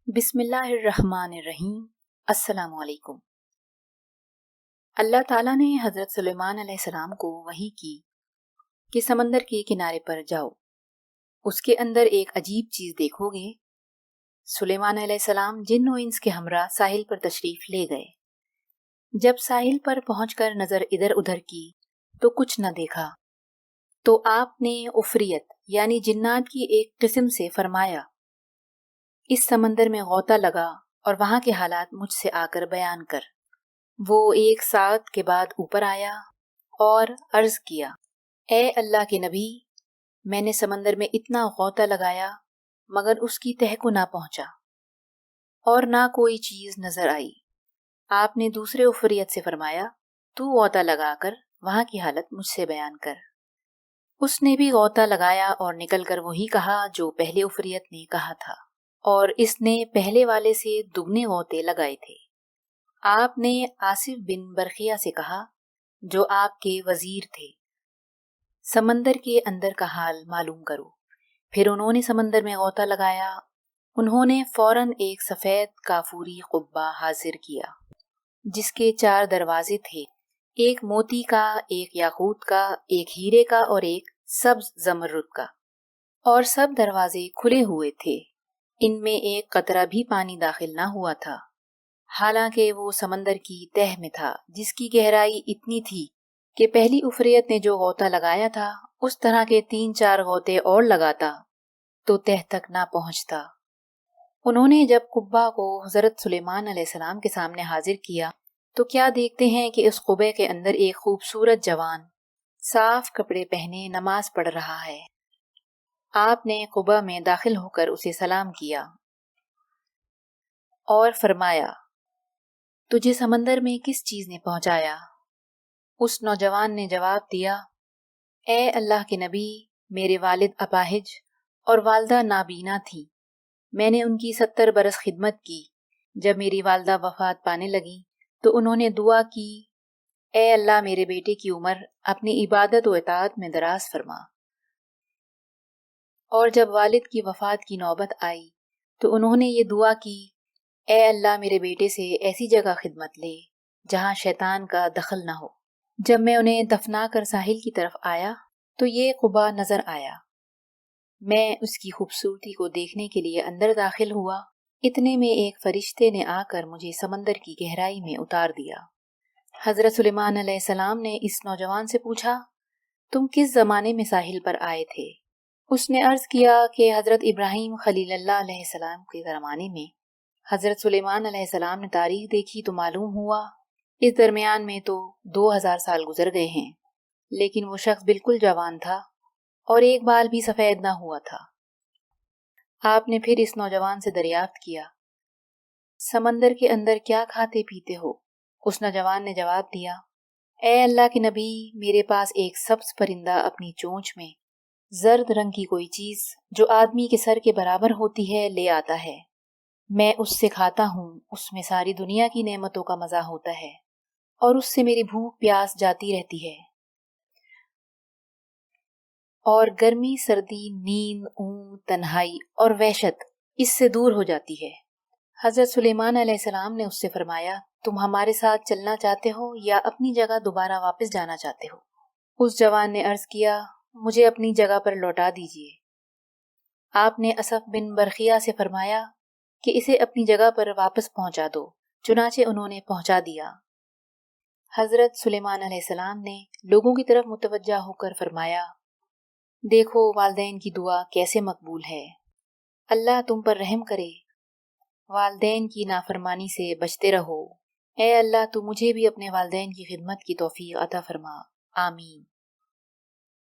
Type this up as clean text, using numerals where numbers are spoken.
بسم اللہ الرحمن الرحیم۔ السلام علیکم۔ اللہ تعالیٰ نے حضرت سلیمان علیہ السلام کو وحی کی کہ سمندر کے کنارے پر جاؤ، اس کے اندر ایک عجیب چیز دیکھو گے۔ سلیمان علیہ السلام جن و انس کے ہمراہ ساحل پر تشریف لے گئے۔ جب ساحل پر پہنچ کر نظر ادھر ادھر کی تو کچھ نہ دیکھا، تو آپ نے عفریت یعنی جنات کی ایک قسم سے فرمایا، اس سمندر میں غوطہ لگا اور وہاں کے حالات مجھ سے آ کر بیان کر۔ وہ ایک ساعت کے بعد اوپر آیا اور عرض کیا، اے اللہ کے نبی، میں نے سمندر میں اتنا غوطہ لگایا مگر اس کی تہہ کو نہ پہنچا اور نہ کوئی چیز نظر آئی۔ آپ نے دوسرے عفریت سے فرمایا، تو غوطہ لگا کر وہاں کی حالت مجھ سے بیان کر۔ اس نے بھی غوطہ لگایا اور نکل کر وہی کہا جو پہلے عفریت نے کہا تھا، اور اس نے پہلے والے سے دگنے غوطے لگائے تھے۔ آپ نے آصف بن برقیہ سے کہا جو آپ کے وزیر تھے، سمندر کے اندر کا حال معلوم کرو۔ پھر انہوں نے سمندر میں غوطہ لگایا۔ انہوں نے فوراً ایک سفید کافوری قبہ حاضر کیا جس کے 4 دروازے تھے، ایک موتی کا، ایک یاقوت کا، ایک ہیرے کا اور ایک سبز زمرد کا، اور سب دروازے کھلے ہوئے تھے۔ ان میں ایک قطرہ بھی پانی داخل نہ ہوا تھا، حالانکہ وہ سمندر کی تہہ میں تھا جس کی گہرائی اتنی تھی کہ پہلی عفریت نے جو غوطہ لگایا تھا اس طرح کے 3-4 غوطے اور لگاتا تو تہہ تک نہ پہنچتا۔ انہوں نے جب قبہ کو حضرت سلیمان علیہ السلام کے سامنے حاضر کیا تو کیا دیکھتے ہیں کہ اس قبے کے اندر ایک خوبصورت جوان صاف کپڑے پہنے نماز پڑھ رہا ہے۔ آپ نے قبہ میں داخل ہو کر اسے سلام کیا اور فرمایا، تجھے سمندر میں کس چیز نے پہنچایا؟ اس نوجوان نے جواب دیا، اے اللہ کے نبی، میرے والد اپاہج اور والدہ نابینا تھی۔ میں نے ان کی 70 برس خدمت کی۔ جب میری والدہ وفات پانے لگی تو انہوں نے دعا کی، اے اللہ میرے بیٹے کی عمر اپنی عبادت و اطاعت میں دراز فرما۔ اور جب والد کی وفات کی نوبت آئی تو انہوں نے یہ دعا کی، اے اللہ میرے بیٹے سے ایسی جگہ خدمت لے جہاں شیطان کا دخل نہ ہو۔ جب میں انہیں دفنا کر ساحل کی طرف آیا تو یہ قبہ نظر آیا۔ میں اس کی خوبصورتی کو دیکھنے کے لیے اندر داخل ہوا، اتنے میں ایک فرشتے نے آ کر مجھے سمندر کی گہرائی میں اتار دیا۔ حضرت سلیمان علیہ السلام نے اس نوجوان سے پوچھا، تم کس زمانے میں ساحل پر آئے تھے؟ اس نے عرض کیا کہ حضرت ابراہیم خلیل اللہ علیہ السلام کے زمانے میں۔ حضرت سلیمان علیہ السلام نے تاریخ دیکھی تو معلوم ہوا اس درمیان میں تو 2000 سال گزر گئے ہیں، لیکن وہ شخص بالکل جوان تھا اور ایک بال بھی سفید نہ ہوا تھا۔ آپ نے پھر اس نوجوان سے دریافت کیا، سمندر کے اندر کیا کھاتے پیتے ہو؟ اس نوجوان نے جواب دیا، اے اللہ کے نبی، میرے پاس ایک سبز پرندہ اپنی چونچ میں زرد رنگ کی کوئی چیز جو آدمی کے سر کے برابر ہوتی ہے لے آتا ہے۔ میں اس سے کھاتا ہوں، اس میں ساری دنیا کی نعمتوں کا مزہ ہوتا ہے اور اس سے میری بھوک پیاس جاتی رہتی ہے، اور گرمی سردی نیند اونگ تنہائی اور وحشت اس سے دور ہو جاتی ہے۔ حضرت سلیمان علیہ السلام نے اس سے فرمایا، تم ہمارے ساتھ چلنا چاہتے ہو یا اپنی جگہ دوبارہ واپس جانا چاہتے ہو؟ اس جوان نے عرض کیا، مجھے اپنی جگہ پر لوٹا دیجیے۔ آپ نے آصف بن برقیہ سے فرمایا کہ اسے اپنی جگہ پر واپس پہنچا دو، چنانچہ انہوں نے پہنچا دیا۔ حضرت سلیمان علیہ السلام نے لوگوں کی طرف متوجہ ہو کر فرمایا، دیکھو والدین کی دعا کیسے مقبول ہے، اللہ تم پر رحم کرے، والدین کی نافرمانی سے بچتے رہو، اے اللہ تو مجھے بھی اپنے والدین کی خدمت کی توفیق عطا فرما، آمین۔